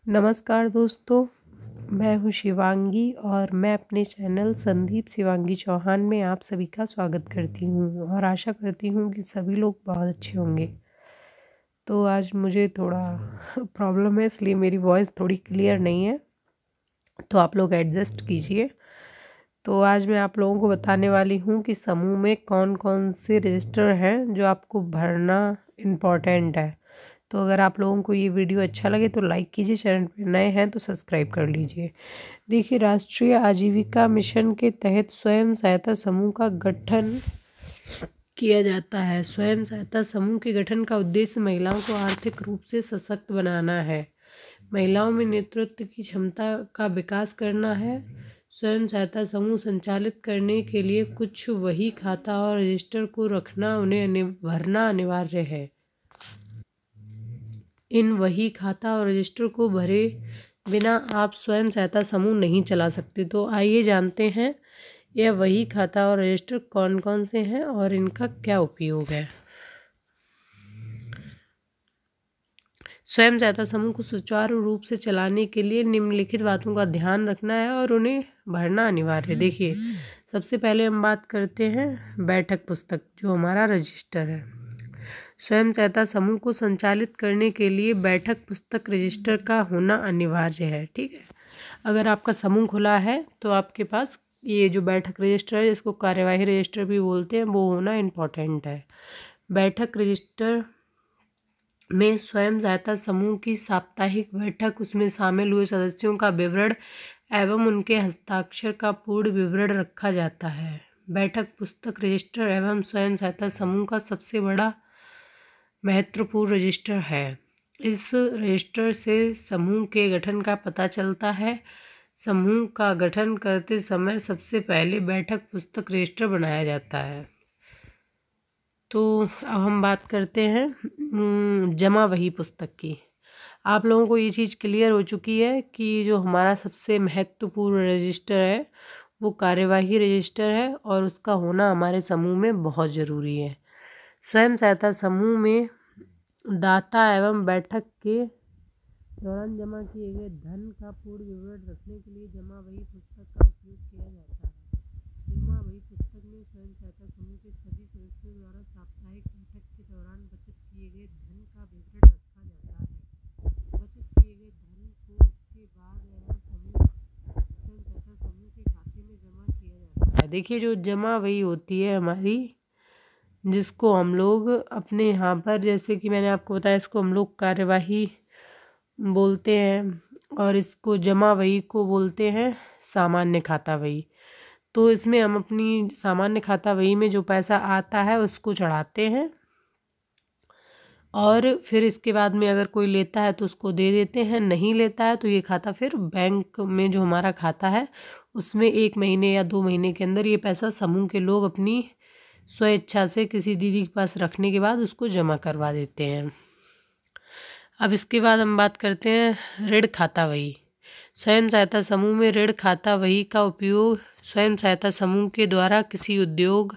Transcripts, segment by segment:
नमस्कार दोस्तों, मैं हूँ शिवांगी और मैं अपने चैनल संदीप शिवांगी चौहान में आप सभी का स्वागत करती हूँ और आशा करती हूँ कि सभी लोग बहुत अच्छे होंगे। तो आज मुझे थोड़ा प्रॉब्लम है, इसलिए मेरी वॉइस थोड़ी क्लियर नहीं है, तो आप लोग एडजस्ट कीजिए। तो आज मैं आप लोगों को बताने वाली हूँ कि समूह में कौन कौन से रजिस्टर हैं जो आपको भरना इम्पॉर्टेंट है। तो अगर आप लोगों को ये वीडियो अच्छा लगे तो लाइक कीजिए, चैनल पर नए हैं तो सब्सक्राइब कर लीजिए। देखिए, राष्ट्रीय आजीविका मिशन के तहत स्वयं सहायता समूह का गठन किया जाता है। स्वयं सहायता समूह के गठन का उद्देश्य महिलाओं को आर्थिक रूप से सशक्त बनाना है, महिलाओं में नेतृत्व की क्षमता का विकास करना है। स्वयं सहायता समूह संचालित करने के लिए कुछ वही खाता और रजिस्टर को रखना, उन्हें भरना अनिवार्य है। इन वही खाता और रजिस्टर को भरे बिना आप स्वयं सहायता समूह नहीं चला सकते। तो आइए जानते हैं यह वही खाता और रजिस्टर कौन कौन से हैं और इनका क्या उपयोग है। स्वयं सहायता समूह को सुचारू रूप से चलाने के लिए निम्नलिखित बातों का ध्यान रखना है और उन्हें भरना अनिवार्य है। देखिए, सबसे पहले हम बात करते हैं बैठक पुस्तक, जो हमारा रजिस्टर है। स्वयं सहायता समूह को संचालित करने के लिए बैठक पुस्तक रजिस्टर का होना अनिवार्य है। ठीक है, अगर आपका समूह खुला है तो आपके पास ये जो बैठक रजिस्टर है, जिसको कार्यवाही रजिस्टर भी बोलते हैं, वो होना इम्पॉर्टेंट है। बैठक रजिस्टर में स्वयं सहायता समूह की साप्ताहिक बैठक, उसमें शामिल हुए सदस्यों का विवरण एवं उनके हस्ताक्षर का पूर्ण विवरण रखा जाता है। बैठक पुस्तक रजिस्टर एवं स्वयं सहायता समूह का सबसे बड़ा महत्वपूर्ण रजिस्टर है। इस रजिस्टर से समूह के गठन का पता चलता है। समूह का गठन करते समय सबसे पहले बैठक पुस्तक रजिस्टर बनाया जाता है। तो अब हम बात करते हैं जमा वही पुस्तक की। आप लोगों को ये चीज़ क्लियर हो चुकी है कि जो हमारा सबसे महत्वपूर्ण रजिस्टर है वो कार्यवाही रजिस्टर है और उसका होना हमारे समूह में बहुत ज़रूरी है। स्वयं सहायता समूह में दाता एवं बैठक के दौरान जमा किए गए धन का पूर्ण विवरण रखने के लिए जमा वही पुस्तक का उपयोग किया जाता है। जमा वही पुस्तक में स्वयं सहायता समूह के सभी सदस्यों द्वारा साप्ताहिक बैठक के दौरान बचत किए गए धन का विवरण रखा जाता है। बचत किए गए धन को उसके बाद एवं स्वयं सहायता समूह के खाते में जमा किया जाता है। देखिए, जो जमा वही होती है हमारी, जिसको हम लोग अपने यहाँ पर, जैसे कि मैंने आपको बताया, इसको हम लोग कार्यवाही बोलते हैं और इसको जमा वही को बोलते हैं सामान्य खाता वही। तो इसमें हम अपनी सामान्य खाता वही में जो पैसा आता है उसको चढ़ाते हैं और फिर इसके बाद में अगर कोई लेता है तो उसको दे देते हैं, नहीं लेता है तो ये खाता फिर बैंक में जो हमारा खाता है उसमें 1 महीने या 2 महीने के अंदर ये पैसा समूह के लोग अपनी स्वेच्छा से किसी दीदी के पास रखने के बाद उसको जमा करवा देते हैं। अब इसके बाद हम बात करते हैं ऋण खाता वही। स्वयं सहायता समूह में ऋण खाता वही का उपयोग स्वयं सहायता समूह के द्वारा किसी उद्योग,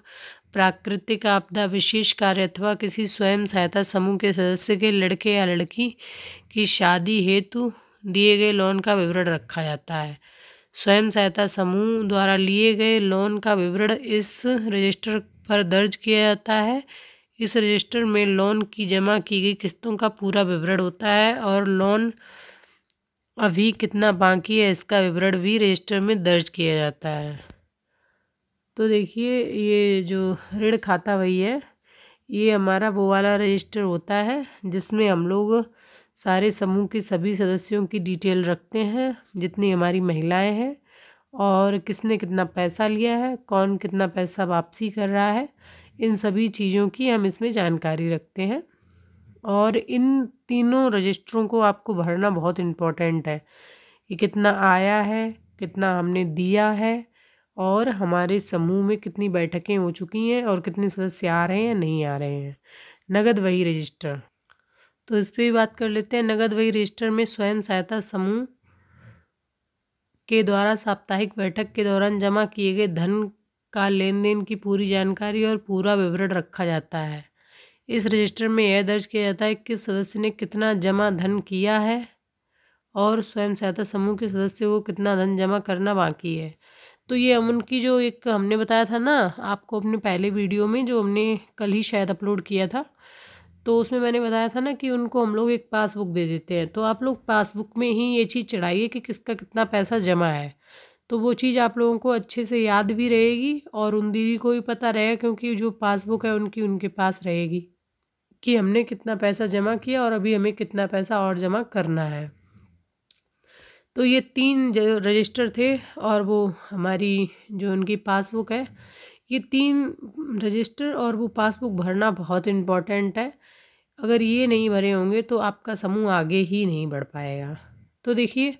प्राकृतिक आपदा, विशेष कार्य अथवा किसी स्वयं सहायता समूह के सदस्य के लड़के या लड़की की शादी हेतु दिए गए लोन का विवरण रखा जाता है। स्वयं सहायता समूह द्वारा लिए गए लोन का विवरण इस रजिस्टर पर दर्ज किया जाता है। इस रजिस्टर में लोन की जमा की गई किस्तों का पूरा विवरण होता है और लोन अभी कितना बाकी है इसका विवरण भी रजिस्टर में दर्ज किया जाता है। तो देखिए, ये जो ऋण खाता वही है, ये हमारा वो वाला रजिस्टर होता है जिसमें हम लोग सारे समूह के सभी सदस्यों की डिटेल रखते हैं, जितनी हमारी महिलाएं हैं और किसने कितना पैसा लिया है, कौन कितना पैसा वापसी कर रहा है, इन सभी चीज़ों की हम इसमें जानकारी रखते हैं। और इन तीनों रजिस्टरों को आपको भरना बहुत इम्पोर्टेंट है कि कितना आया है, कितना हमने दिया है और हमारे समूह में कितनी बैठकें हो चुकी हैं और कितने सदस्य आ रहे हैं या नहीं आ रहे हैं। नगद वही रजिस्टर, तो इस पर भी बात कर लेते हैं। नगद वही रजिस्टर में स्वयं सहायता समूह के द्वारा साप्ताहिक बैठक के दौरान जमा किए गए धन का लेन देन की पूरी जानकारी और पूरा विवरण रखा जाता है। इस रजिस्टर में यह दर्ज किया जाता है कि सदस्य ने कितना जमा धन किया है और स्वयं सहायता समूह के सदस्य को कितना धन जमा करना बाकी है। तो ये उनकी जो एक हमने बताया था ना आपको अपने पहले वीडियो में, जो हमने कल ही शायद अपलोड किया था, तो उसमें मैंने बताया था ना कि उनको हम लोग एक पासबुक दे देते हैं। तो आप लोग पासबुक में ही ये चीज़ चढ़ाइए कि किसका कितना पैसा जमा है, तो वो चीज़ आप लोगों को अच्छे से याद भी रहेगी और उन दीदी को भी पता रहेगा, क्योंकि जो पासबुक है उनकी उनके पास रहेगी कि हमने कितना पैसा जमा किया और अभी हमें कितना पैसा और जमा करना है। तो ये 3 जो रजिस्टर थे और वो हमारी जो उनकी पासबुक है, ये 3 रजिस्टर और वो पासबुक भरना बहुत इम्पॉर्टेंट है। अगर ये नहीं भरे होंगे तो आपका समूह आगे ही नहीं बढ़ पाएगा। तो देखिए,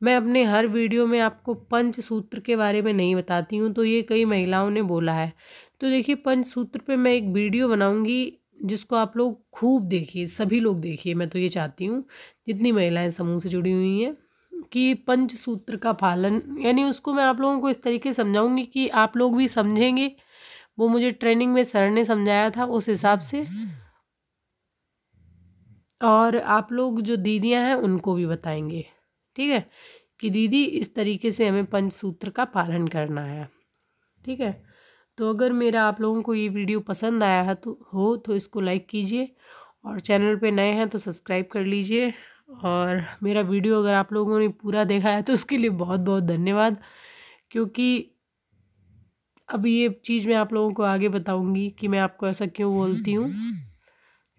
मैं अपने हर वीडियो में आपको पंचसूत्र के बारे में नहीं बताती हूँ, तो ये कई महिलाओं ने बोला है। तो देखिए, पंचसूत्र पे मैं एक वीडियो बनाऊँगी जिसको आप लोग खूब देखिए, सभी लोग देखिए। मैं तो ये चाहती हूँ जितनी महिलाएं समूह से जुड़ी हुई हैं कि पंचसूत्र का पालन, यानी उसको मैं आप लोगों को इस तरीके समझाऊंगी कि आप लोग भी समझेंगे। वो मुझे ट्रेनिंग में सर ने समझाया था उस हिसाब से, और आप लोग जो दीदियां हैं उनको भी बताएंगे, ठीक है, कि दीदी इस तरीके से हमें पंचसूत्र का पालन करना है, ठीक है। तो अगर मेरा आप लोगों को ये वीडियो पसंद आया है तो इसको लाइक कीजिए, और चैनल पे नए हैं तो सब्सक्राइब कर लीजिए। और मेरा वीडियो अगर आप लोगों ने पूरा देखा है तो उसके लिए बहुत बहुत धन्यवाद, क्योंकि अब ये चीज़ मैं आप लोगों को आगे बताऊंगी कि मैं आपको ऐसा क्यों बोलती हूँ।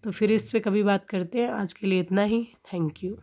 तो फिर इस पे कभी बात करते हैं। आज के लिए इतना ही। Thank you.